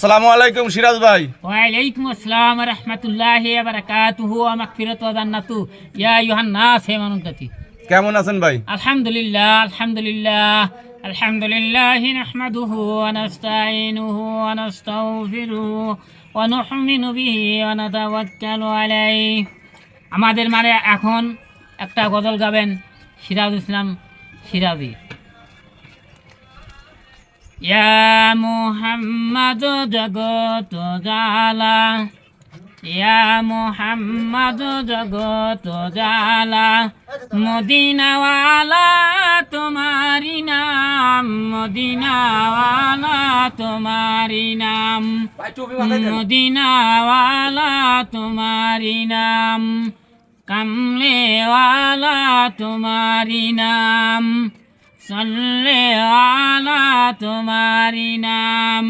আসসালামু আলাইকুম সিরাজ ভাই। ওয়ালাইকুম আসসালাম ওয়া রাহমাতুল্লাহি ওয়া বারাকাতুহু ওয়া মাগফিরাতু ওয়া জান্নাতু ইয়া আইয়ুহান নাস হে মানুষজাতি। কেমন আছেন ভাই? আলহামদুলিল্লাহ আলহামদুলিল্লাহি নাহমাদুহু ওয়া নাস্তাঈনুহু ওয়া নাস্তাগফিরুহু ওয়া নু'মিনু বিহি ওয়া নাতাওয়াক্কালু আলাইহি। আমাদের মানে এখন একটা গজল গাবেন সিরাজুল ইসলাম সিরাজি। ইয়া মুহাম্মদ জগত জালা, ইয়া মুহাম্মদ জগত জালা, মদিনাওয়ালা তোমারি নাম, মদিনাওয়ালা তোমারি নাম, মদিনাওয়ালা তোমারি নাম, কামলেওয়ালা তোমারি নাম, সল্লে আলা তোমারি নাম।